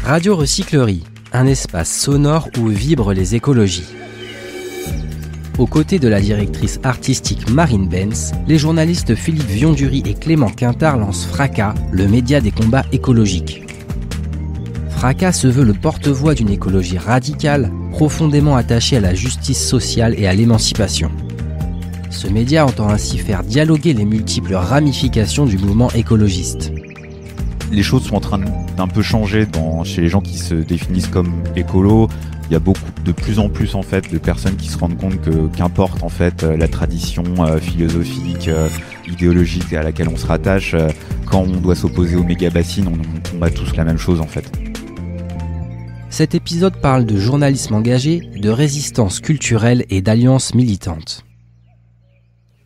Radio Recyclerie, un espace sonore où vibrent les écologies. Aux côtés de la directrice artistique Marine Benz, les journalistes Philippe Vionduri et Clément Quintard lancent Fracas, le média des combats écologiques. Fracas se veut le porte-voix d'une écologie radicale, profondément attachée à la justice sociale et à l'émancipation. Ce média entend ainsi faire dialoguer les multiples ramifications du mouvement écologiste. Les choses sont en train d'un peu changer chez les gens qui se définissent comme écolos. Il y a de plus en plus en fait de personnes qui se rendent compte qu'importe en fait la tradition philosophique, idéologique à laquelle on se rattache, quand on doit s'opposer aux méga-bassines, on combat tous la même chose en fait. Cet épisode parle de journalisme engagé, de résistance culturelle et d'alliance militante.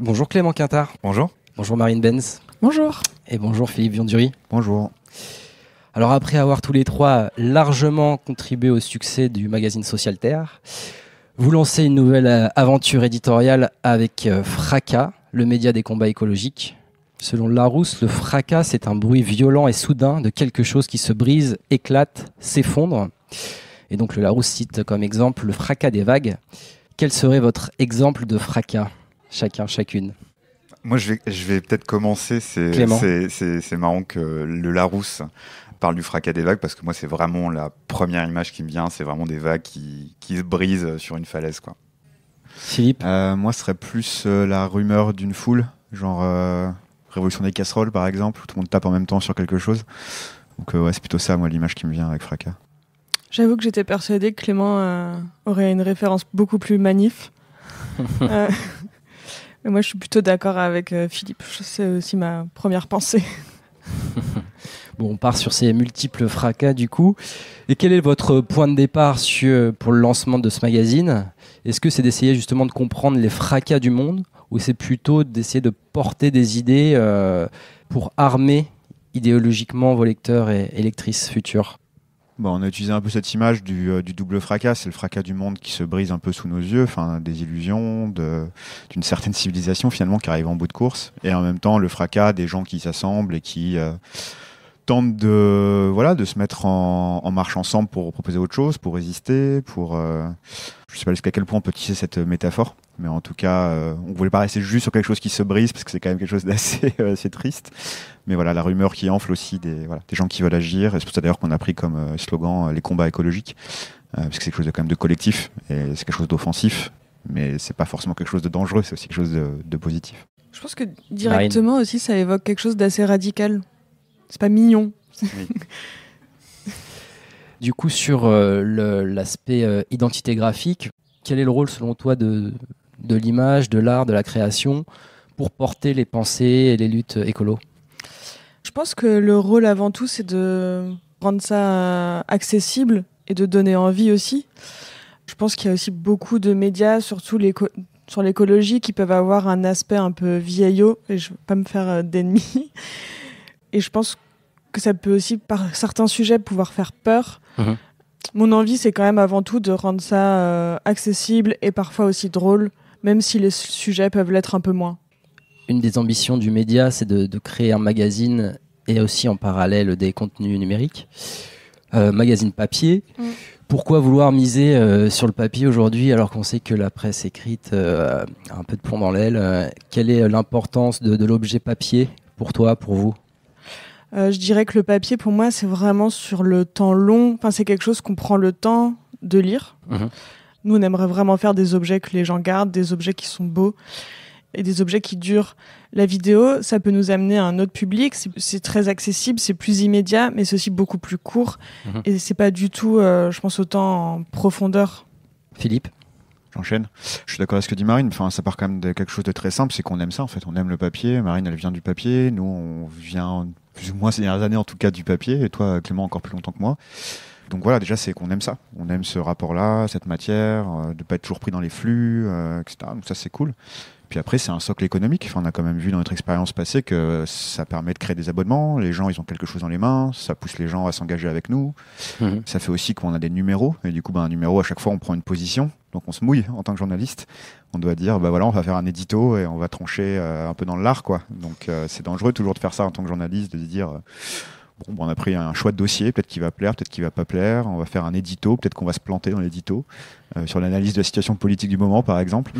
Bonjour Clément Quintard. Bonjour. Bonjour Marine Benz. Bonjour. Et bonjour Philippe Vionduri. Bonjour. Alors après avoir tous les trois largement contribué au succès du magazine Social Terre, vous lancez une nouvelle aventure éditoriale avec Fracas, le média des combats écologiques. Selon Larousse, le fracas, c'est un bruit violent et soudain de quelque chose qui se brise, éclate, s'effondre. Et donc le Larousse cite comme exemple le fracas des vagues. Quel serait votre exemple de fracas, chacun, chacune ? Moi, je vais peut-être commencer. C'est marrant que le Larousse parle du fracas des vagues, parce que moi, c'est vraiment la première image qui me vient. C'est vraiment des vagues qui se brisent sur une falaise, quoi. Philippe ? Moi, ce serait plus la rumeur d'une foule, genre Révolution des casseroles, par exemple, où tout le monde tape en même temps sur quelque chose. Donc, ouais, c'est plutôt ça, moi, l'image qui me vient avec fracas. J'avoue que j'étais persuadée que Clément aurait une référence beaucoup plus manif. Mais moi, je suis plutôt d'accord avec Philippe. C'est aussi ma première pensée. Bon, on part sur ces multiples fracas du coup. Et quel est votre point de départ pour le lancement de ce magazine ? Est-ce que c'est d'essayer justement de comprendre les fracas du monde, ou c'est plutôt d'essayer de porter des idées pour armer idéologiquement vos lecteurs et lectrices futurs ? Bon, on a utilisé un peu cette image du double fracas. C'est le fracas du monde qui se brise un peu sous nos yeux, enfin des illusions, d'une certaine civilisation finalement qui arrive en bout de course, et en même temps le fracas des gens qui s'assemblent et qui tentent de se mettre en marche ensemble pour proposer autre chose, pour résister, je sais pas jusqu'à quel point on peut tisser cette métaphore, mais en tout cas on voulait pas rester juste sur quelque chose qui se brise, parce que c'est quand même quelque chose d'assez assez triste. Mais voilà, la rumeur qui enfle aussi des gens qui veulent agir, et c'est pour ça d'ailleurs qu'on a pris comme slogan les combats écologiques, parce que c'est quelque chose quand même de collectif, et c'est quelque chose d'offensif, mais c'est pas forcément quelque chose de dangereux, c'est aussi quelque chose de positif. Je pense que directement Marine. Aussi ça évoque quelque chose d'assez radical. C'est pas mignon. Oui. Du coup, sur l'aspect identité graphique, quel est le rôle selon toi de l'image, de l'art, de la création pour porter les pensées et les luttes écolo ? Je pense que le rôle avant tout, c'est de rendre ça accessible et de donner envie aussi. Je pense qu'il y a aussi beaucoup de médias, surtout sur l'écologie, qui peuvent avoir un aspect un peu vieillot, et je ne veux pas me faire d'ennemis. Et je pense que ça peut aussi, par certains sujets, pouvoir faire peur. Mmh. Mon envie, c'est quand même avant tout de rendre ça accessible et parfois aussi drôle, même si les sujets peuvent l'être un peu moins. Une des ambitions du média, c'est de créer un magazine et aussi en parallèle des contenus numériques. Magazine papier. Mmh. Pourquoi vouloir miser sur le papier aujourd'hui alors qu'on sait que la presse écrite a un peu de plomb dans l'aile ? Quelle est l'importance de l'objet papier pour toi, pour vous ? Je dirais que le papier, pour moi, c'est vraiment sur le temps long. Enfin, c'est quelque chose qu'on prend le temps de lire. Mmh. Nous, on aimerait vraiment faire des objets que les gens gardent, des objets qui sont beaux et des objets qui durent. La vidéo, ça peut nous amener à un autre public. C'est très accessible, c'est plus immédiat, mais c'est aussi beaucoup plus court. Mmh. Et c'est pas du tout, je pense, autant en profondeur. Philippe ? J'enchaîne. Je suis d'accord avec ce que dit Marine. Enfin, ça part quand même de quelque chose de très simple, c'est qu'on aime ça en fait. On aime le papier. Marine, elle vient du papier. Nous, on vient plus ou moins ces dernières années en tout cas du papier. Et toi, Clément, encore plus longtemps que moi. Donc voilà, déjà, c'est qu'on aime ça. On aime ce rapport-là, cette matière, de pas être toujours pris dans les flux, etc. Donc ça, c'est cool. Puis après, c'est un socle économique. Enfin, on a quand même vu dans notre expérience passée que ça permet de créer des abonnements. Les gens, ils ont quelque chose dans les mains. Ça pousse les gens à s'engager avec nous. Mmh. Ça fait aussi qu'on a des numéros. Et du coup, un numéro, à chaque fois, on prend une position. Donc on se mouille en tant que journaliste. On doit dire, on va faire un édito et on va trancher un peu dans l'art, quoi. Donc c'est dangereux toujours de faire ça en tant que journaliste, de dire... Bon, on a pris un choix de dossier, peut-être qu'il va plaire, peut-être qu'il va pas plaire. On va faire un édito, peut-être qu'on va se planter dans l'édito, sur l'analyse de la situation politique du moment, par exemple.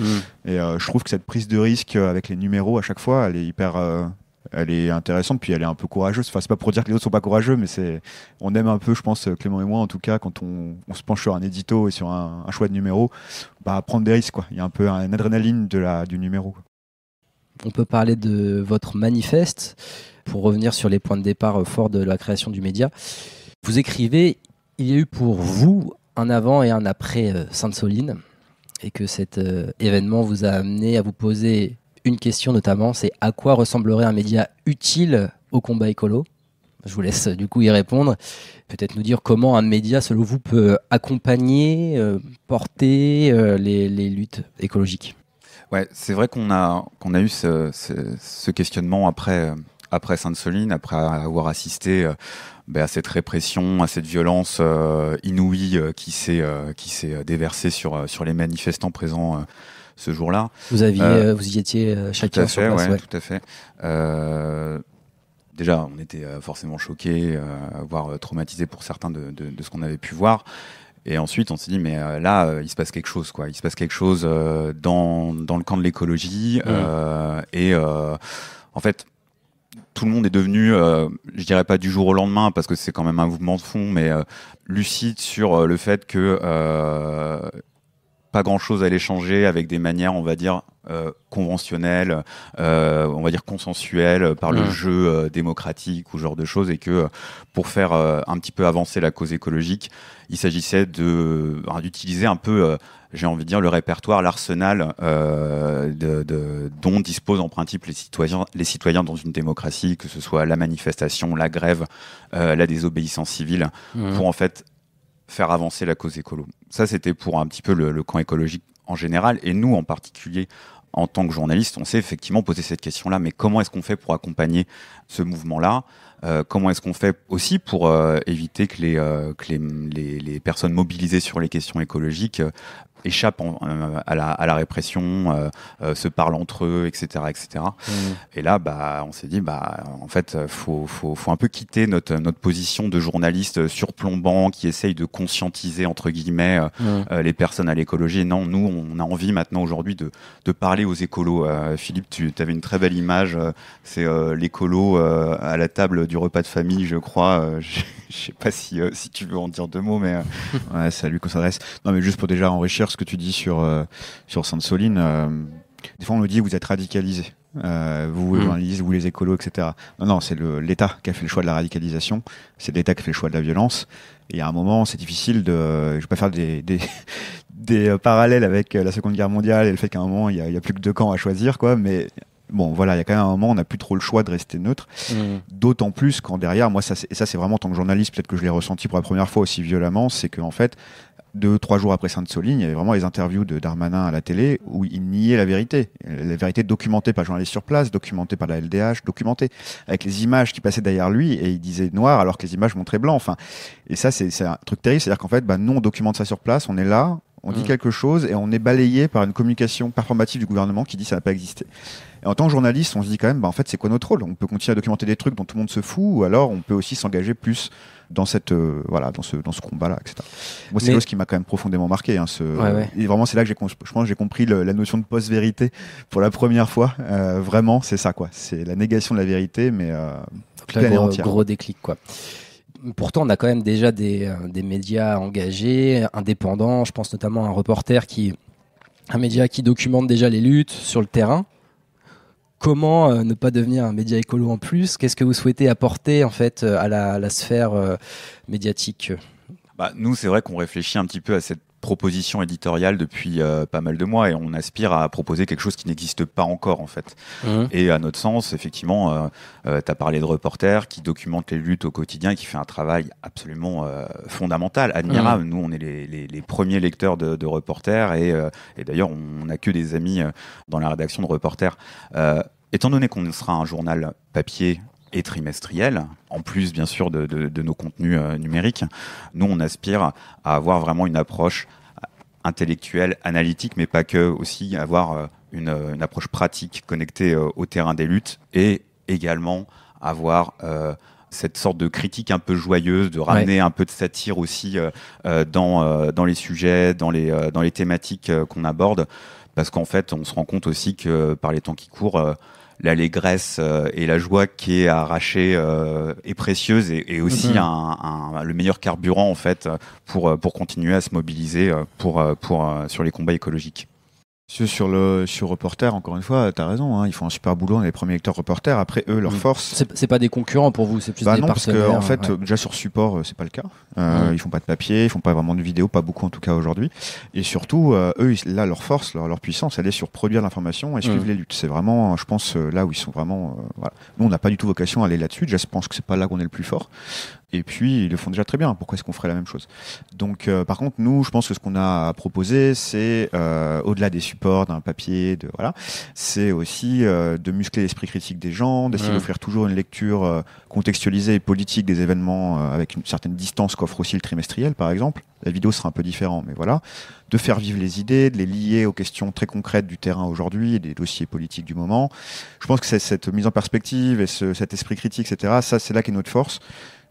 Et je trouve que cette prise de risque avec les numéros à chaque fois, elle est hyper, elle est intéressante, puis elle est un peu courageuse. Enfin, c'est pas pour dire que les autres sont pas courageux, mais on aime un peu, je pense, Clément et moi, en tout cas, quand on se penche sur un édito et sur un choix de numéro, prendre des risques, quoi. Il y a un peu une adrénaline du numéro, quoi. On peut parler de votre manifeste pour revenir sur les points de départ forts de la création du média. Vous écrivez, il y a eu pour vous un avant et un après Sainte-Soline, et que cet événement vous a amené à vous poser une question notamment, c'est à quoi ressemblerait un média utile au combat écolo ? Je vous laisse du coup y répondre. Peut-être nous dire comment un média, selon vous, peut accompagner, porter les luttes écologiques. Ouais, c'est vrai qu'on a eu ce questionnement après Sainte-Soline, après avoir assisté à cette répression, à cette violence inouïe qui s'est déversée sur les manifestants présents ce jour-là. Vous y étiez chacun sur place. Tout à fait. Déjà, on était forcément choqués, voire traumatisés pour certains de ce qu'on avait pu voir. Et ensuite, on s'est dit, mais là, il se passe quelque chose, quoi. Il se passe quelque chose dans le camp de l'écologie. En fait, tout le monde est devenu, je dirais pas du jour au lendemain, parce que c'est quand même un mouvement de fond, mais lucide sur le fait que pas grand-chose allait changer avec des manières, on va dire, conventionnelles, on va dire consensuelles, par le jeu démocratique ou ce genre de choses, et que pour faire un petit peu avancer la cause écologique, il s'agissait d'utiliser un peu, j'ai envie de dire, le répertoire, l'arsenal dont disposent en principe les citoyens dans une démocratie, que ce soit la manifestation, la grève, la désobéissance civile, pour en fait faire avancer la cause écolo. Ça, c'était pour un petit peu le camp écologique en général, et nous en particulier, en tant que journaliste, on s'est effectivement posé cette question-là, mais comment est-ce qu'on fait pour accompagner ce mouvement-là ? Comment est-ce qu'on fait aussi pour éviter que les personnes mobilisées sur les questions écologiques échappent à la répression, se parlent entre eux, etc. etc. Et là, on s'est dit, en fait, faut un peu quitter notre position de journaliste surplombant qui essaye de conscientiser, entre guillemets, les personnes à l'écologie. Non, nous, on a envie maintenant, aujourd'hui, de parler aux écolos. Philippe, tu avais une très belle image, c'est l'écolo à la table du repas de famille, je crois. Je sais pas si tu veux en dire deux mots, mais... Ouais, c'est à lui qu'on s'adresse. Non, mais juste pour déjà enrichir ce que tu dis sur Sainte-Soline, des fois on nous dit vous êtes radicalisés, vous les journalistes, vous les écolos, etc. Non, c'est l'État qui a fait le choix de la radicalisation, c'est l'État qui a fait le choix de la violence, et à un moment c'est difficile je vais pas faire des parallèles avec la Seconde Guerre mondiale et le fait qu'à un moment il y a plus que deux camps à choisir, quoi, mais... Bon, voilà, il y a quand même un moment, on n'a plus trop le choix de rester neutre. D'autant plus quand derrière, moi, ça c'est vraiment en tant que journaliste, peut-être que je l'ai ressenti pour la première fois aussi violemment, c'est qu'en fait, 2-3 jours après Sainte-Soline, il y avait vraiment les interviews de Darmanin à la télé où il niait la vérité documentée par les journalistes sur place, documentée par la LDH, documentée avec les images qui passaient derrière lui, et il disait noir alors que les images montraient blanc. Enfin, et ça, c'est un truc terrible, c'est-à-dire qu'en fait, nous, on documente ça sur place, on est là, on dit quelque chose et on est balayé par une communication performative du gouvernement qui dit ça n'a pas existé. Et en tant que journaliste, on se dit quand même, en fait, c'est quoi notre rôle ? On peut continuer à documenter des trucs dont tout le monde se fout, ou alors on peut aussi s'engager plus dans cette, dans ce combat-là, etc. Moi, c'est quelque chose qui m'a quand même profondément marqué. Et vraiment, c'est là que je pense que j'ai compris la notion de post-vérité pour la première fois. Vraiment, c'est ça, quoi. C'est la négation de la vérité, mais donc là, gros déclic, quoi. Pourtant, on a quand même déjà des médias engagés, indépendants. Je pense notamment à un média qui documente déjà les luttes sur le terrain. Comment ne pas devenir un média écolo en plus ? Qu'est-ce que vous souhaitez apporter en fait à la sphère médiatique ? Nous, c'est vrai qu'on réfléchit un petit peu à cette proposition éditoriale depuis pas mal de mois, et on aspire à proposer quelque chose qui n'existe pas encore en fait. Et à notre sens, effectivement, tu as parlé de Reporter qui documente les luttes au quotidien et qui fait un travail absolument fondamental, admirable. Nous, on est les premiers lecteurs de Reporter, et d'ailleurs, on n'a que des amis dans la rédaction de Reporter. Étant donné qu'on sera un journal papier et trimestriel, en plus bien sûr de nos contenus numériques, nous on aspire à avoir vraiment une approche intellectuelle, analytique, mais pas que, aussi avoir une approche pratique connectée au terrain des luttes, et également avoir cette sorte de critique un peu joyeuse, de ramener un peu de satire aussi dans les sujets, dans les thématiques qu'on aborde, parce qu'en fait, on se rend compte aussi que par les temps qui courent, l'allégresse et la joie qui est arrachée est précieuse et aussi le meilleur carburant en fait pour continuer à se mobiliser sur les combats écologiques. Sur Reporter, encore une fois, t'as raison, hein, ils font un super boulot, on est les premiers lecteurs Reporter. Après, eux, leur force. C'est pas des concurrents pour vous, c'est plus des non, partenaires. Parce que, en fait, déjà sur support, c'est pas le cas. Ils font pas de papier, ils font pas vraiment de vidéo, pas beaucoup en tout cas aujourd'hui. Et surtout, eux, là, leur force, leur puissance, elle est sur produire l'information et suivre les luttes. C'est vraiment, je pense, là où ils sont vraiment. Voilà. Nous, on n'a pas du tout vocation à aller là-dessus. Déjà, je pense que c'est pas là qu'on est le plus fort. Et puis, ils le font déjà très bien. Pourquoi est-ce qu'on ferait la même chose? Donc, par contre, nous, je pense que ce qu'on a proposé, c'est, au-delà des supports, d'un papier, c'est aussi de muscler l'esprit critique des gens, d'essayer d'offrir toujours une lecture contextualisée et politique des événements avec une certaine distance qu'offre aussi le trimestriel, par exemple. La vidéo sera un peu différente, mais voilà. De faire vivre les idées, de les lier aux questions très concrètes du terrain aujourd'hui et des dossiers politiques du moment. Je pense que c'est cette mise en perspective et cet esprit critique, etc., ça, c'est là qu'est notre force.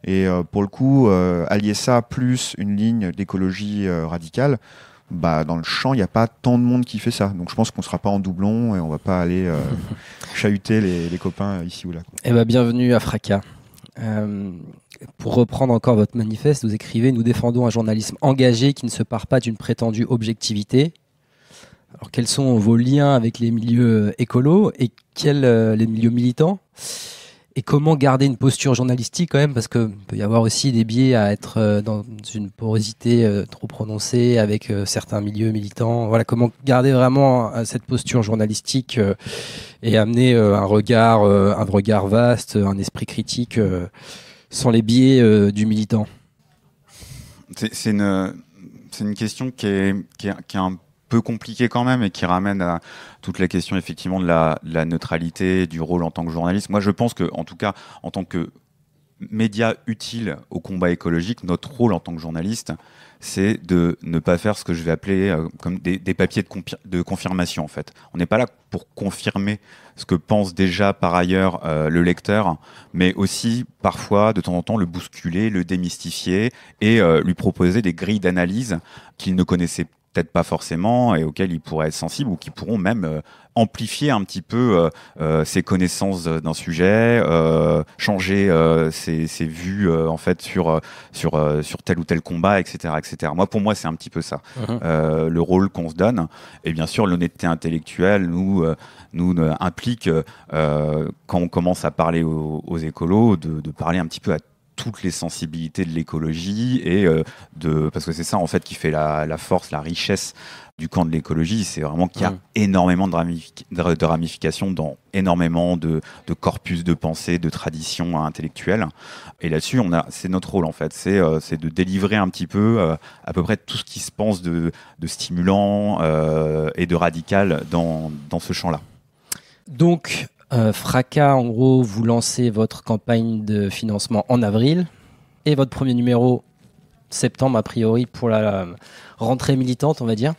Et pour le coup, allier ça plus une ligne d'écologie radicale, dans le champ, il n'y a pas tant de monde qui fait ça. Donc je pense qu'on ne sera pas en doublon et on ne va pas aller chahuter les copains ici ou là. Bienvenue à Fracas. Pour reprendre encore votre manifeste, vous écrivez « Nous défendons un journalisme engagé qui ne se pare pas d'une prétendue objectivité ». Alors quels sont vos liens avec les milieux écolos et les milieux militants ? Et comment garder une posture journalistique quand même, parce qu'il peut y avoir aussi des biais à être dans une porosité trop prononcée avec certains milieux militants. Voilà, comment garder vraiment cette posture journalistique et amener un regard vaste, un esprit critique sans les biais du militant. C'est une question qui est un peu compliqué quand même et qui ramène à toute la question effectivement de la neutralité, du rôle en tant que journaliste. Moi je pense que en tout cas en tant que média utile au combat écologique, notre rôle en tant que journaliste, c'est de ne pas faire ce que je vais appeler comme des papiers de confirmation en fait. On n'est pas là pour confirmer ce que pense déjà par ailleurs le lecteur, mais aussi parfois de temps en temps le bousculer, le démystifier et lui proposer des grilles d'analyse qu'il ne connaissait peut-être pas forcément et auxquels ils pourraient être sensibles ou qui pourront même amplifier un petit peu ses connaissances d'un sujet, changer ses vues en fait sur tel ou tel combat, etc., etc. Pour moi, c'est un petit peu ça, le rôle qu'on se donne. Et bien sûr, l'honnêteté intellectuelle nous implique quand on commence à parler aux écolos de parler un petit peu à toutes les sensibilités de l'écologie et parce que c'est ça en fait qui fait la force, la richesse du camp de l'écologie, c'est vraiment qu'il y a énormément de ramifications dans énormément de corpus de pensée, de traditions intellectuelles. Et là-dessus, c'est notre rôle en fait, c'est de délivrer un petit peu à peu près tout ce qui se pense de stimulant et de radical dans ce champ-là. Donc Fracas, en gros, vous lancez votre campagne de financement en avril et votre premier numéro septembre, a priori, pour la rentrée militante, on va dire.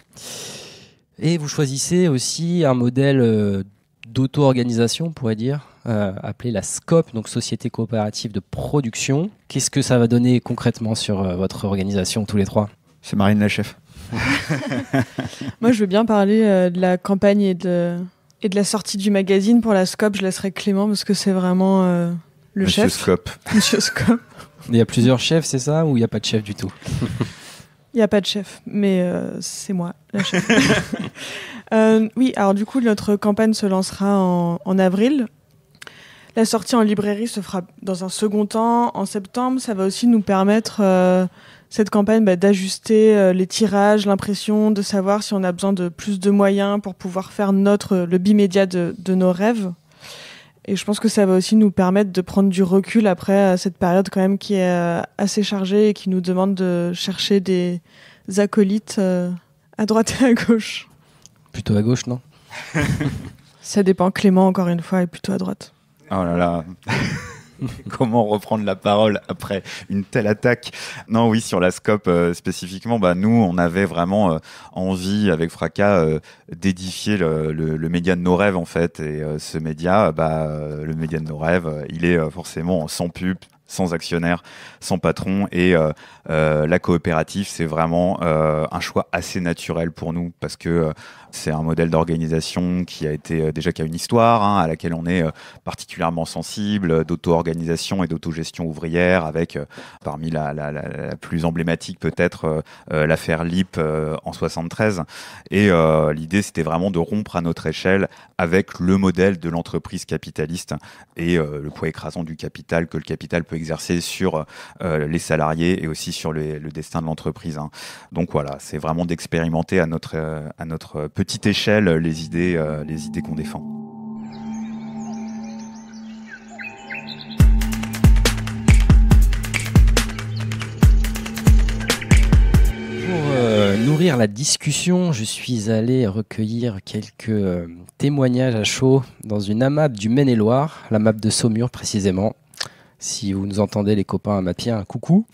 Et vous choisissez aussi un modèle d'auto-organisation, on pourrait dire, appelé la SCOP, donc Société Coopérative de Production. Qu'est-ce que ça va donner concrètement sur votre organisation, tous les trois ? C'est Marine la chef. Moi, je veux bien parler de la campagne et de la sortie du magazine. Pour la SCOP, je laisserai Clément parce que c'est vraiment le Monsieur chef. Scop. Monsieur Scop. Il y a plusieurs chefs, c'est ça ? Ou il n'y a pas de chef du tout ? Il n'y a pas de chef, mais c'est moi, la chef. Oui, alors du coup, notre campagne se lancera en avril. La sortie en librairie se fera dans un second temps, en septembre. Ça va aussi nous permettre, cette campagne, d'ajuster les tirages, l'impression, de savoir si on a besoin de plus de moyens pour pouvoir faire le bimédia de nos rêves. Et je pense que ça va aussi nous permettre de prendre du recul après cette période quand même qui est assez chargée et qui nous demande de chercher des acolytes à droite et à gauche. Plutôt à gauche, non ? Ça dépend. Clément, encore une fois, est plutôt à droite. Oh là là. Comment reprendre la parole après une telle attaque ? Non, oui, sur la SCOP spécifiquement, nous, on avait vraiment envie, avec Fracas, d'édifier le média de nos rêves, en fait. Et ce média, le média de nos rêves, il est forcément sans pub, sans actionnaire, sans patron. Et la coopérative, c'est vraiment un choix assez naturel pour nous parce que c'est un modèle d'organisation qui a été déjà qui a une histoire, à laquelle on est particulièrement sensible, d'auto-organisation et d'autogestion ouvrière, avec parmi la plus emblématique peut-être l'affaire LIP en 73. Et l'idée, c'était vraiment de rompre à notre échelle avec le modèle de l'entreprise capitaliste et le poids écrasant du capital que le capital peut exercer sur les salariés et aussi sur le destin de l'entreprise. Donc voilà, c'est vraiment d'expérimenter à notre petite échelle les idées qu'on défend. Pour nourrir la discussion, je suis allé recueillir quelques témoignages à chaud dans une AMAP du Maine-et-Loire, l'AMAP de Saumur précisément. Si vous nous entendez les copains à ma pied, un coucou.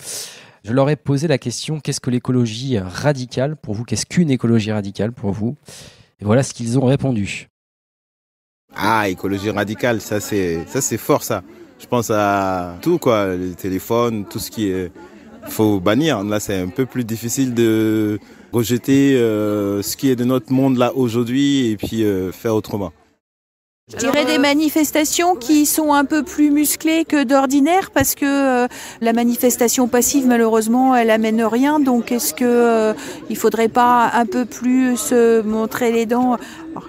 Je leur ai posé la question, qu'est-ce que l'écologie radicale pour vous ? Qu'est-ce qu'une écologie radicale pour vous ? Et voilà ce qu'ils ont répondu. Ah, écologie radicale, ça c'est fort ça. Je pense à tout quoi, les téléphones, tout ce qui est... faut bannir. Là c'est un peu plus difficile de rejeter ce qui est de notre monde là aujourd'hui et puis faire autrement. Je dirais des manifestations qui sont un peu plus musclées que d'ordinaire parce que la manifestation passive malheureusement elle amène rien, donc est-ce que il faudrait pas un peu plus se montrer les dents? Alors,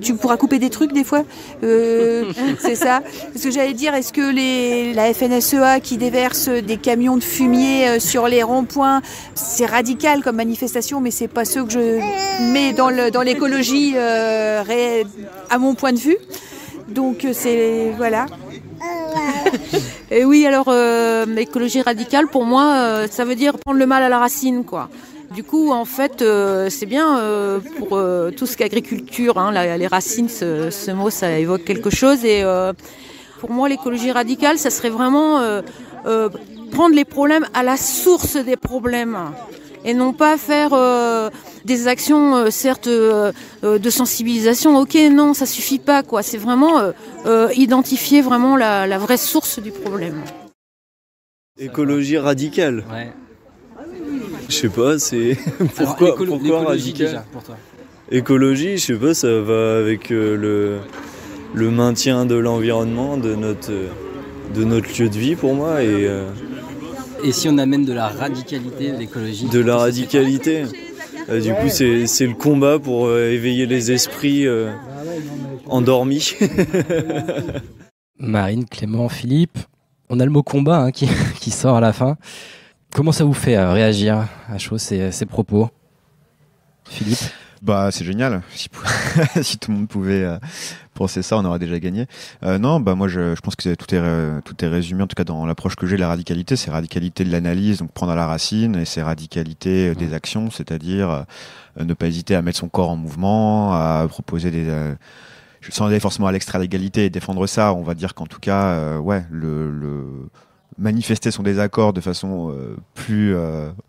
tu pourras couper des trucs des fois, c'est ça. Parce que j'allais dire, est-ce que la FNSEA qui déverse des camions de fumier sur les ronds-points, c'est radical comme manifestation, mais c'est pas ce que je mets dans l'écologie à mon point de vue. Donc c'est voilà. Et oui, alors écologie radicale pour moi, ça veut dire prendre le mal à la racine, quoi. Du coup, en fait, c'est bien pour tout ce qu'agriculture, les racines, ce mot, ça évoque quelque chose. Et pour moi, l'écologie radicale, ça serait vraiment prendre les problèmes à la source des problèmes. Et non pas faire des actions, certes, de sensibilisation. Ok, non, ça suffit pas, quoi. C'est vraiment identifier vraiment la vraie source du problème. Écologie radicale. Ouais. Je sais pas, c'est pourquoi radical déjà, pour toi. Écologie, je sais pas, ça va avec le maintien de l'environnement, de notre lieu de vie pour moi Et si on amène de la radicalité de l'écologie ? De la radicalité. Du coup, c'est le combat pour éveiller les esprits endormis. Marine, Clément, Philippe, on a le mot combat qui sort à la fin. Comment ça vous fait réagir à chaud ces propos, Philippe ? Bah c'est génial. Si tout le monde pouvait penser ça, on aurait déjà gagné. Non, bah moi je pense que tout est résumé en tout cas dans l'approche que j'ai de la radicalité. C'est radicalité de l'analyse, donc prendre à la racine, et c'est radicalité des actions, c'est-à-dire ne pas hésiter à mettre son corps en mouvement, à proposer sans aller forcément à l'extra-légalité et défendre ça. On va dire qu'en tout cas, manifester son désaccord de façon plus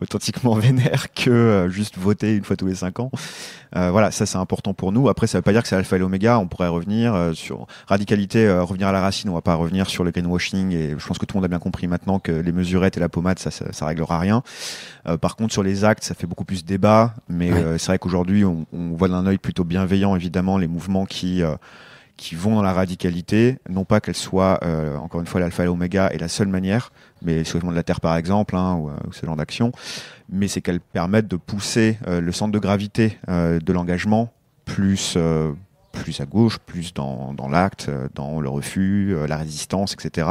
authentiquement vénère que juste voter une fois tous les 5 ans. Voilà, ça c'est important pour nous. Après, ça veut pas dire que c'est alpha et l'oméga. On pourrait revenir sur radicalité, revenir à la racine. On va pas revenir sur le greenwashing. Et je pense que tout le monde a bien compris maintenant que les mesurettes et la pommade, ça réglera rien. Par contre, sur les actes, ça fait beaucoup plus débat. Mais c'est vrai qu'aujourd'hui, on voit d'un œil plutôt bienveillant, évidemment, les mouvements qui vont dans la radicalité, non pas qu'elle soit, encore une fois, l'alpha et l'oméga est la seule manière, mais le soulèvement de la Terre par exemple, ou ce genre d'action, mais c'est qu'elles permettent de pousser le centre de gravité de l'engagement plus à gauche, plus dans l'acte, dans le refus, la résistance, etc.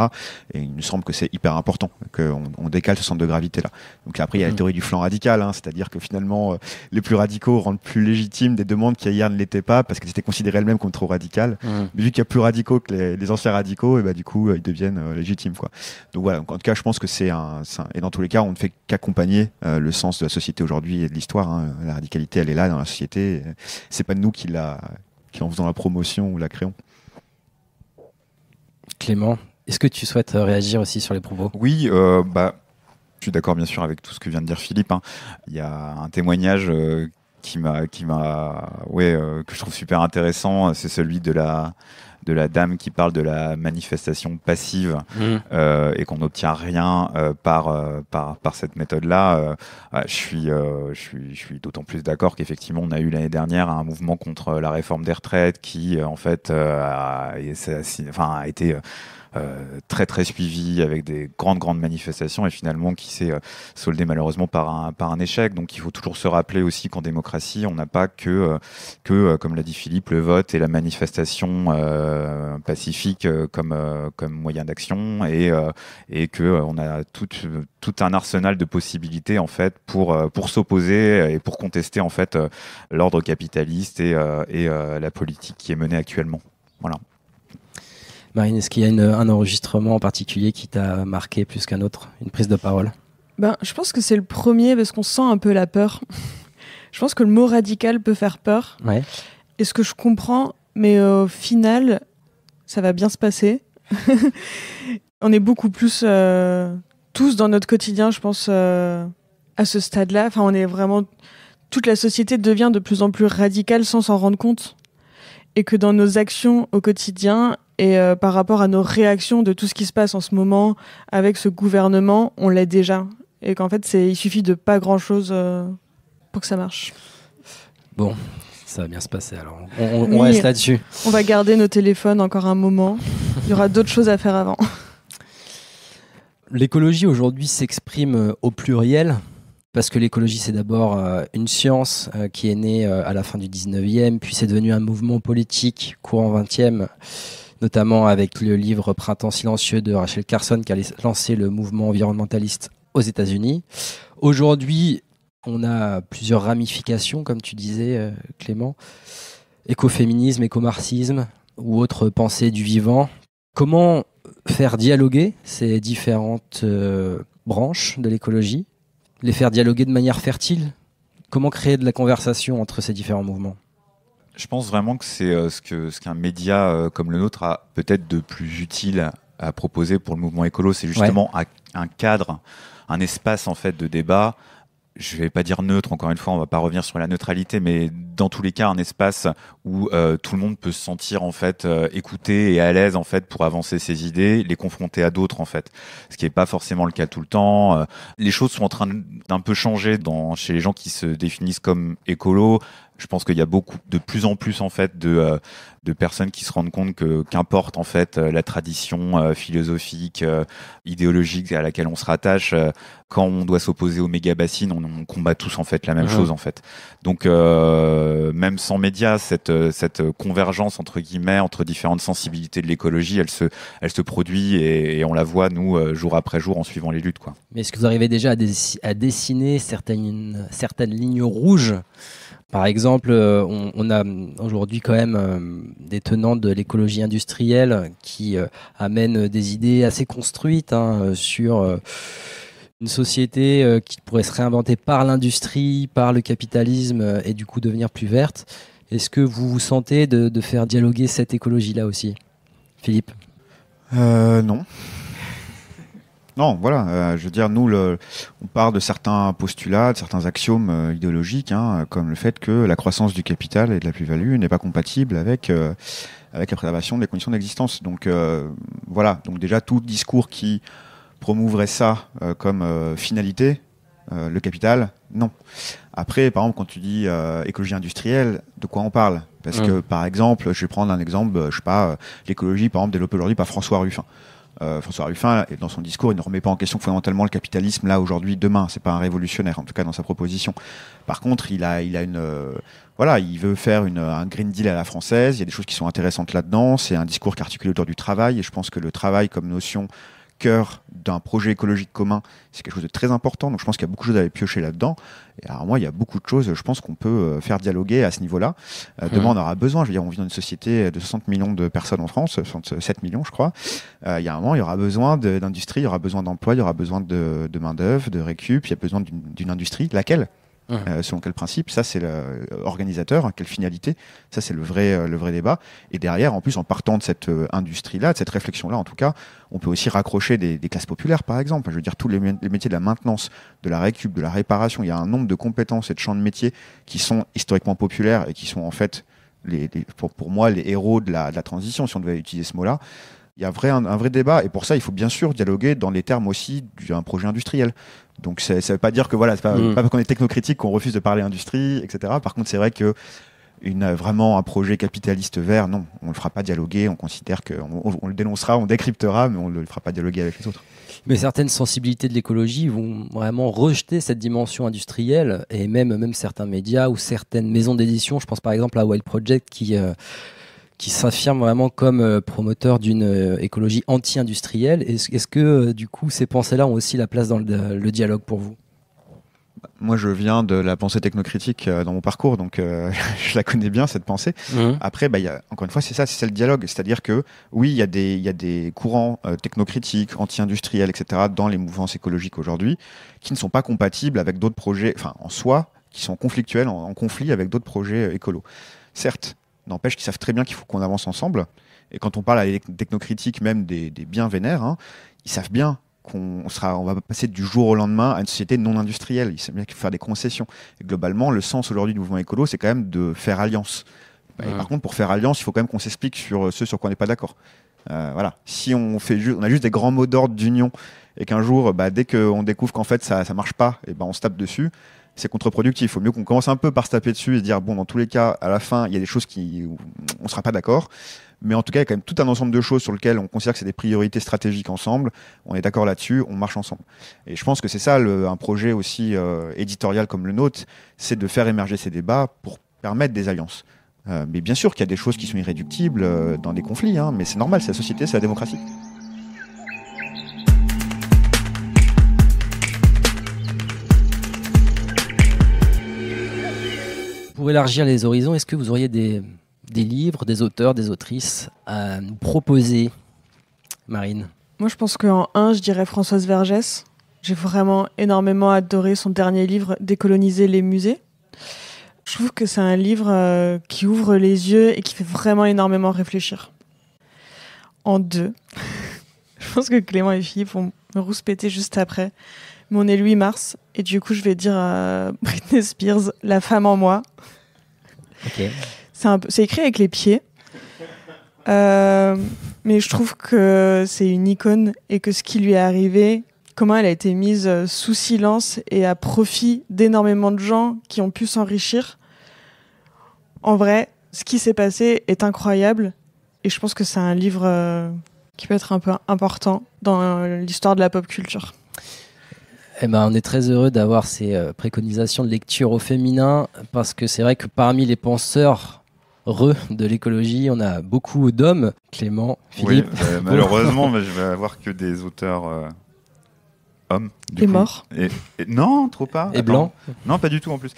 Et il nous semble que c'est hyper important qu'on décale ce centre de gravité-là. Donc après, il y a la théorie du flanc radical, c'est-à-dire que finalement, les plus radicaux rendent plus légitimes des demandes qui hier ne l'étaient pas, parce qu'elles étaient considérées elles-mêmes comme trop radicales. Mais vu qu'il y a plus radicaux que les anciens radicaux, et bah, du coup, ils deviennent légitimes, quoi. Donc voilà, donc, en tout cas, je pense que et dans tous les cas, on ne fait qu'accompagner le sens de la société aujourd'hui et de l'histoire. La radicalité, elle est là dans la société. C'est pas nous qui en faisant la promotion ou la créons. Clément, est-ce que tu souhaites réagir aussi sur les propos ? Oui, je suis d'accord bien sûr avec tout ce que vient de dire Philippe. Il y a un témoignage que je trouve super intéressant, c'est celui de de la dame qui parle de la manifestation passive et qu'on n'obtient rien par cette méthode-là, je suis d'autant plus d'accord qu'effectivement on a eu l'année dernière un mouvement contre la réforme des retraites qui en fait a été très très suivi avec des grandes manifestations et finalement qui s'est soldé malheureusement par un échec. Donc il faut toujours se rappeler aussi qu'en démocratie on n'a pas que comme l'a dit Philippe, le vote et la manifestation pacifique comme moyen d'action et que on a tout un arsenal de possibilités en fait pour s'opposer et pour contester en fait l'ordre capitaliste et la politique qui est menée actuellement. Voilà. Marine, est-ce qu'il y a un enregistrement en particulier qui t'a marqué plus qu'un autre, une prise de parole? Je pense que c'est le premier parce qu'on sent un peu la peur. Je pense que le mot radical peut faire peur. Ouais. Et ce que je comprends, mais au final, ça va bien se passer. On est beaucoup plus tous dans notre quotidien, je pense, à ce stade-là. Enfin, on est vraiment... Toute la société devient de plus en plus radicale sans s'en rendre compte. Et que dans nos actions au quotidien et par rapport à nos réactions de tout ce qui se passe en ce moment avec ce gouvernement, on l'est déjà. Et qu'en fait, il suffit de pas grand-chose pour que ça marche. Bon, ça va bien se passer alors. On reste là-dessus. On va garder nos téléphones encore un moment. Il y aura d'autres choses à faire avant. L'écologie aujourd'hui s'exprime au pluriel. Parce que l'écologie, c'est d'abord une science qui est née à la fin du 19e, puis c'est devenu un mouvement politique courant 20e, notamment avec le livre Printemps silencieux de Rachel Carson qui a lancé le mouvement environnementaliste aux États-Unis. Aujourd'hui, on a plusieurs ramifications, comme tu disais, Clément. Écoféminisme, écomarxisme ou autres pensées du vivant. Comment faire dialoguer ces différentes branches de l'écologie ? Les faire dialoguer de manière fertile? Comment créer de la conversation entre ces différents mouvements? Je pense vraiment que c'est ce qu'un média comme le nôtre a peut-être de plus utile à proposer pour le mouvement écolo, c'est justement un cadre, un espace en fait de débat. Je vais pas dire neutre, encore une fois, on va pas revenir sur la neutralité, mais dans tous les cas, un espace où tout le monde peut se sentir en fait écouté et à l'aise en fait pour avancer ses idées, les confronter à d'autres en fait, ce qui est pas forcément le cas tout le temps. Les choses sont en train d'un peu changer chez les gens qui se définissent comme écolos. Je pense qu'il y a de plus en plus en fait de personnes qui se rendent compte qu'importe en fait la tradition philosophique, idéologique à laquelle on se rattache, quand on doit s'opposer aux méga-bassines, on combat tous en fait la même chose en fait. Donc même sans médias, cette convergence entre guillemets entre différentes sensibilités de l'écologie, elle se produit et on la voit nous jour après jour en suivant les luttes quoi. Mais est-ce que vous arrivez déjà à dessiner certaines lignes rouges? Par exemple, on a aujourd'hui quand même des tenants de l'écologie industrielle qui amènent des idées assez construites sur une société qui pourrait se réinventer par l'industrie, par le capitalisme et du coup devenir plus verte. Est-ce que vous vous sentez de faire dialoguer cette écologie-là aussi? Philippe? Non. Non, voilà, je veux dire, nous, on part de certains postulats, de certains axiomes idéologiques, comme le fait que la croissance du capital et de la plus-value n'est pas compatible avec la préservation des conditions d'existence. Donc voilà, donc déjà tout discours qui promouverait ça comme finalité, le capital, non. Après, par exemple, quand tu dis écologie industrielle, de quoi on parle? Parce que, par exemple, je vais prendre un exemple, je sais pas, l'écologie, par exemple, développée aujourd'hui par François Ruffin. François Ruffin, dans son discours, il ne remet pas en question fondamentalement le capitalisme là, aujourd'hui, demain. C'est pas un révolutionnaire, en tout cas dans sa proposition. Par contre, il veut faire un Green Deal à la française. Il y a des choses qui sont intéressantes là-dedans. C'est un discours qui articule autour du travail. Et je pense que le travail comme notion cœur d'un projet écologique commun, c'est quelque chose de très important. Donc je pense qu'il y a beaucoup de choses à aller piocher là-dedans. Et alors moi, il y a beaucoup de choses, je pense qu'on peut faire dialoguer à ce niveau-là. Demain, on aura besoin. Je veux dire, on vit dans une société de 60 millions de personnes en France, 67 millions, je crois. Il y a un moment, il y aura besoin d'industrie, il y aura besoin d'emploi, il y aura besoin de main-d'œuvre, de récup. Il y a besoin d'une industrie. Laquelle? Selon quel principe? Ça, c'est l'organisateur. Quelle finalité? Ça, c'est le vrai débat. Et derrière, en plus, en partant de cette industrie-là, de cette réflexion-là, en tout cas, on peut aussi raccrocher des classes populaires, par exemple. Je veux dire, tous les métiers de la maintenance, de la récup, de la réparation. Il y a un nombre de compétences et de champs de métiers qui sont historiquement populaires et qui sont en fait pour moi les héros de la transition, si on devait utiliser ce mot-là. Il y a un vrai débat, et pour ça, il faut bien sûr dialoguer dans les termes aussi d'un projet industriel. Donc ça ne veut pas dire que c'est pas parce qu'on est technocritique qu'on refuse de parler industrie, etc. Par contre, c'est vrai que vraiment un projet capitaliste vert, non, on ne le fera pas dialoguer, on considère qu'on le dénoncera, on décryptera, mais on ne le fera pas dialoguer avec les autres. Mais certaines sensibilités de l'écologie vont vraiment rejeter cette dimension industrielle, et même certains médias ou certaines maisons d'édition, je pense par exemple à Wild Project qui s'affirme vraiment comme promoteur d'une écologie anti-industrielle. Est-ce que du coup ces pensées-là ont aussi la place dans le dialogue pour vous ? Moi, je viens de la pensée technocritique dans mon parcours, donc je la connais bien, cette pensée. Après, encore une fois, c'est le dialogue. C'est-à-dire que, oui, il y a des courants technocritiques, anti-industriels, etc., dans les mouvances écologiques aujourd'hui, qui ne sont pas compatibles avec d'autres projets, en soi, qui sont conflictuels, en conflit avec d'autres projets écolos. Certes, n'empêche qu'ils savent très bien qu'il faut qu'on avance ensemble. Et quand on parle à des technocritiques, même des bien vénères, ils savent bien on va passer du jour au lendemain à une société non industrielle. Il sait bien qu'il faut faire des concessions. Et globalement, le sens aujourd'hui du mouvement écolo, c'est quand même de faire alliance. Et par contre, pour faire alliance, il faut quand même qu'on s'explique sur ce sur quoi on n'est pas d'accord. Voilà. Si on a juste des grands mots d'ordre d'union et qu'un jour, dès qu'on découvre qu'en fait ça marche pas, et on se tape dessus, c'est contre-productif. Il faut mieux qu'on commence un peu par se taper dessus et dire bon, dans tous les cas, à la fin, il y a des choses où on sera pas d'accord. Mais en tout cas, il y a quand même tout un ensemble de choses sur lesquelles on considère que c'est des priorités stratégiques ensemble. On est d'accord là-dessus, on marche ensemble. Et je pense que c'est ça, un projet aussi éditorial comme le nôtre, c'est de faire émerger ces débats pour permettre des alliances. Mais bien sûr qu'il y a des choses qui sont irréductibles dans des conflits, mais c'est normal, c'est la société, c'est la démocratie. Pour élargir les horizons, est-ce que vous auriez des livres, des auteurs, des autrices à nous proposer, Marine? Moi, je pense qu'en 1, je dirais Françoise Vergès. J'ai vraiment énormément adoré son dernier livre, Décoloniser les musées. Je trouve que c'est un livre qui ouvre les yeux et qui fait vraiment énormément réfléchir. En 2, je pense que Clément et Philippe vont me rouspéter juste après. Mais on est le 8 mars et du coup, je vais dire à Britney Spears, La femme en moi. Ok. C'est écrit avec les pieds. Mais je trouve que c'est une icône et que ce qui lui est arrivé, comment elle a été mise sous silence et à profit d'énormément de gens qui ont pu s'enrichir. En vrai, ce qui s'est passé est incroyable et je pense que c'est un livre qui peut être un peu important dans l'histoire de la pop culture. On est très heureux d'avoir ces préconisations de lecture au féminin parce que c'est vrai que parmi les penseurs de l'écologie, on a beaucoup d'hommes. Clément, Philippe. Oui, malheureusement, je vais avoir que des auteurs hommes. Et morts. Et non, trop pas. Et blancs. Non, pas du tout en plus.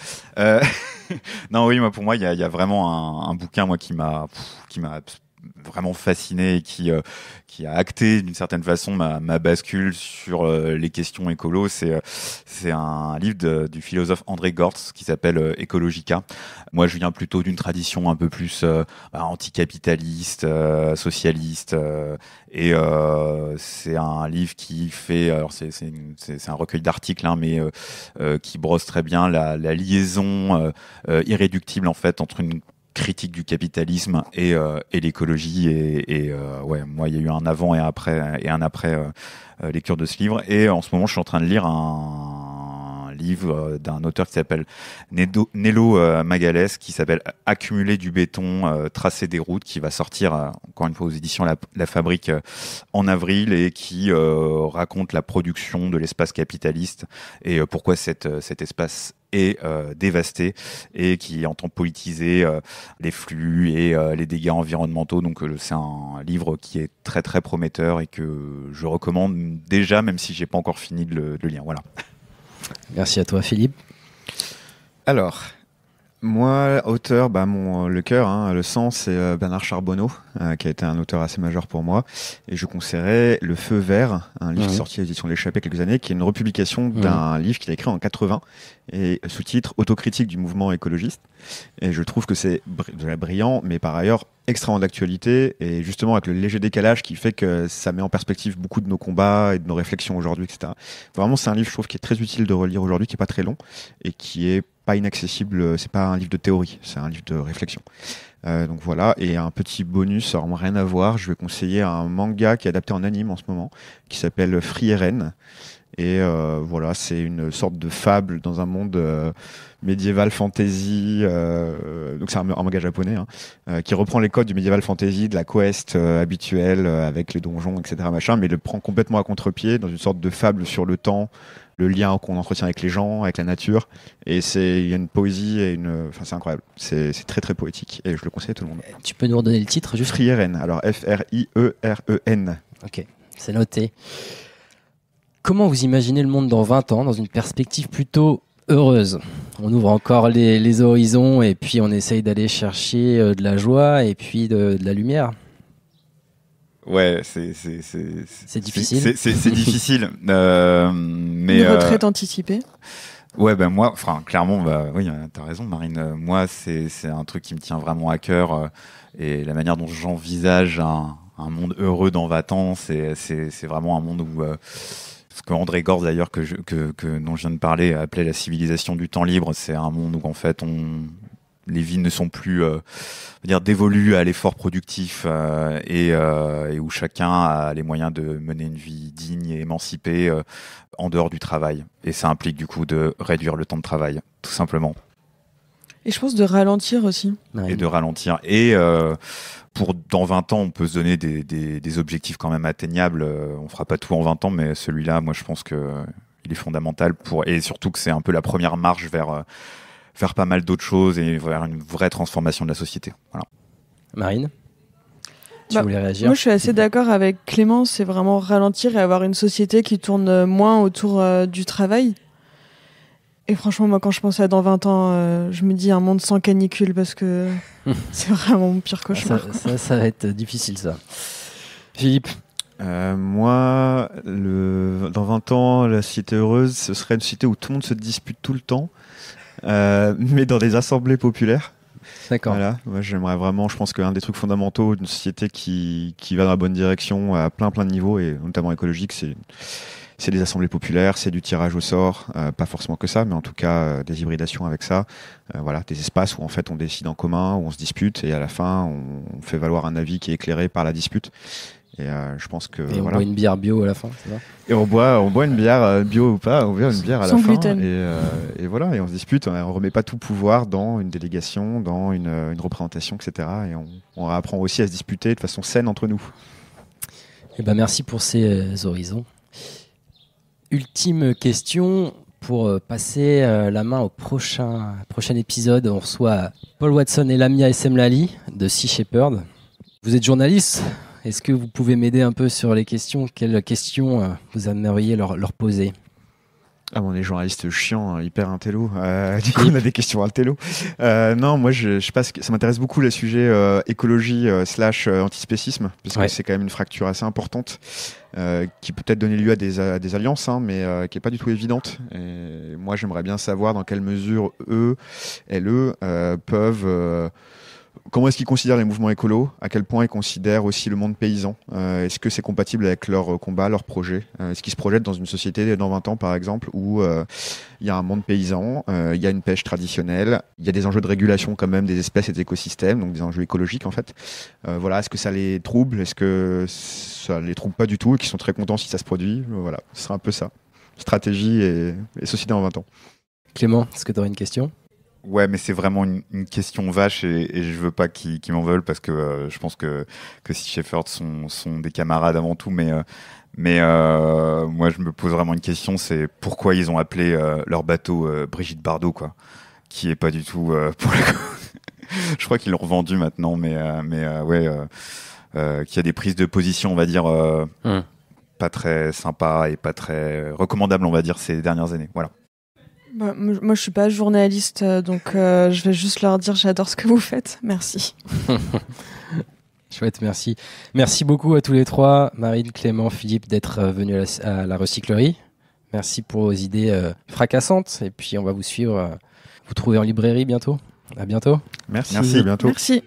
Non, oui, pour moi, il y a vraiment un bouquin qui m'a vraiment fasciné et qui a acté d'une certaine façon ma bascule sur les questions écolo. C'est un livre du philosophe André Gortz qui s'appelle Ecologica. Moi, je viens plutôt d'une tradition un peu plus anticapitaliste, socialiste, et c'est un livre qui fait, alors c'est un recueil d'articles, mais qui brosse très bien la liaison irréductible en fait entre une critique du capitalisme et l'écologie et moi il y a eu un avant et un après lecture de ce livre et en ce moment je suis en train de lire un livre d'un auteur qui s'appelle Nello Magalès qui s'appelle Accumuler du béton, tracer des routes, qui va sortir encore une fois aux éditions La Fabrique en avril et qui raconte la production de l'espace capitaliste et pourquoi cet espace est dévasté et qui entend politiser les flux et les dégâts environnementaux. Donc c'est un livre qui est très très prometteur et que je recommande déjà, même si j'ai pas encore fini de le lire. Voilà. Merci à toi, Philippe. Alors, moi, auteur, le cœur, le sang, c'est Bernard Charbonneau, qui a été un auteur assez majeur pour moi. Et je conseillerais Le Feu Vert, un livre sorti à l'édition de l'Échappée il y a quelques années, qui est une republication d'un livre qu'il a écrit en 80, et sous-titre Autocritique du mouvement écologiste. Et je trouve que c'est brillant, mais par ailleurs extrêmement d'actualité, et justement avec le léger décalage qui fait que ça met en perspective beaucoup de nos combats et de nos réflexions aujourd'hui, etc. Vraiment, c'est un livre, je trouve, qui est très utile de relire aujourd'hui, qui est pas très long, et qui est pas inaccessible. C'est pas un livre de théorie, c'est un livre de réflexion. Donc voilà, et un petit bonus, alors rien à voir, je vais conseiller un manga qui est adapté en anime en ce moment, qui s'appelle Frieren. Et voilà, c'est une sorte de fable dans un monde médiéval fantasy. Donc c'est un manga japonais qui reprend les codes du médiéval fantasy, de la quest habituelle avec les donjons, etc. Machin, mais le prend complètement à contre-pied dans une sorte de fable sur le temps, le lien qu'on entretient avec les gens, avec la nature. Et il y a une poésie et enfin c'est incroyable. C'est très très poétique et je le conseille à tout le monde. Tu peux nous redonner le titre juste? Frieren. Alors Frieren. Ok, c'est noté. Comment vous imaginez le monde dans 20 ans, dans une perspective plutôt heureuse? On ouvre encore les horizons et puis on essaye d'aller chercher de la joie et puis de la lumière. Ouais, c'est difficile. C'est difficile. Mais une retraite anticipée. Ouais, ben moi, enfin, clairement, oui, t'as raison, Marine. Moi, c'est un truc qui me tient vraiment à cœur et la manière dont j'envisage un monde heureux dans 20 ans, c'est vraiment un monde où ce que André Gorz d'ailleurs dont je viens de parler appelait la civilisation du temps libre, c'est un monde où en fait les vies ne sont plus dévolues à l'effort productif et où chacun a les moyens de mener une vie digne et émancipée en dehors du travail. Et ça implique du coup de réduire le temps de travail, tout simplement. Et je pense de ralentir aussi. Et de ralentir. Et pour dans 20 ans, on peut se donner des objectifs quand même atteignables. On fera pas tout en 20 ans, mais celui-là, moi, je pense qu'il est fondamental et surtout que c'est un peu la première marche vers faire pas mal d'autres choses et vers une vraie transformation de la société. Voilà. Marine, tu voulais réagir? Moi, je suis assez d'accord avec Clément. C'est vraiment ralentir et avoir une société qui tourne moins autour du travail. Et franchement, moi, quand je pense à dans 20 ans, je me dis un monde sans canicule parce que c'est vraiment mon pire cauchemar. Ça va être difficile, ça. Philippe? Moi, dans 20 ans, la société heureuse, ce serait une société où tout le monde se dispute tout le temps, mais dans des assemblées populaires. D'accord. Voilà. Moi, j'aimerais vraiment, je pense qu'un des trucs fondamentaux d'une société qui va dans la bonne direction à plein de niveaux, et notamment écologique, c'est des assemblées populaires, c'est du tirage au sort, pas forcément que ça, mais en tout cas des hybridations avec ça. Voilà, des espaces où en fait on décide en commun, où on se dispute et à la fin on fait valoir un avis qui est éclairé par la dispute. Et je pense que on boit une bière bio à la fin, c'est ça? Et on boit une bière bio ou pas, on boit une bière à sans la fin. Gluten. Et voilà, et on se dispute, on remet pas tout pouvoir dans une délégation, dans une représentation, etc. Et on apprend aussi à se disputer de façon saine entre nous. Eh ben merci pour ces horizons. Ultime question pour passer la main au prochain épisode. On reçoit Paul Watson et Lamia Essemlali de Sea Shepherd. Vous êtes journaliste. Est-ce que vous pouvez m'aider un peu sur les questions? Quelles questions vous aimeriez leur poser? Ah bon, on est journaliste chiant, hyper intello. Du coup, on a des questions intello. Non, moi, je sais pas, ça m'intéresse beaucoup les sujets écologie / antispécisme, parce que c'est quand même une fracture assez importante qui peut peut-être donner lieu à des alliances, mais qui est pas du tout évidente. Et moi, j'aimerais bien savoir dans quelle mesure eux peuvent comment est-ce qu'ils considèrent les mouvements écolos? À quel point ils considèrent aussi le monde paysan? Est-ce que c'est compatible avec leur combat, leur projet? Est-ce qu'ils se projettent dans une société dans 20 ans, par exemple, où il y a un monde paysan, il y a une pêche traditionnelle, il y a des enjeux de régulation quand même des espèces et des écosystèmes, donc des enjeux écologiques en fait. Voilà, est-ce que ça les trouble? Est-ce que ça les trouble pas du tout et qu'ils sont très contents si ça se produit? Voilà, ce sera un peu ça. Stratégie et société en 20 ans. Clément, est-ce que tu aurais une question? Ouais, mais c'est vraiment une question vache et je veux pas qu'ils m'en veulent parce que je pense que Sea Shepherd sont des camarades avant tout, mais moi je me pose vraiment une question, c'est pourquoi ils ont appelé leur bateau Brigitte Bardot, quoi, qui est pas du tout pour le coup. Je crois qu'ils l'ont revendu maintenant, mais qu'il y a des prises de position, on va dire, pas très sympas et pas très recommandables, on va dire, ces dernières années. Voilà. Bah, moi, je suis pas journaliste, donc je vais juste leur dire j'adore ce que vous faites. Merci. Chouette, merci. Merci beaucoup à tous les trois, Marine, Clément, Philippe, d'être venus à la recyclerie. Merci pour vos idées fracassantes. Et puis, on va vous suivre, vous trouver en librairie bientôt. À bientôt. Merci. À bientôt. Merci.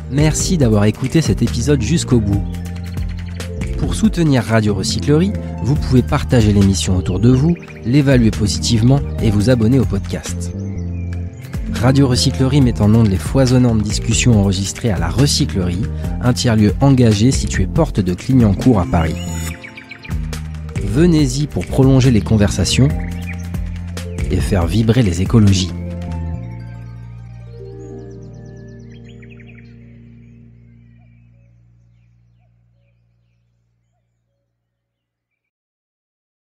Merci d'avoir écouté cet épisode jusqu'au bout. Pour soutenir Radio Recyclerie, vous pouvez partager l'émission autour de vous, l'évaluer positivement et vous abonner au podcast. Radio Recyclerie met en ondes les foisonnantes discussions enregistrées à la Recyclerie, un tiers-lieu engagé situé porte de Clignancourt à Paris. Venez-y pour prolonger les conversations et faire vibrer les écologies.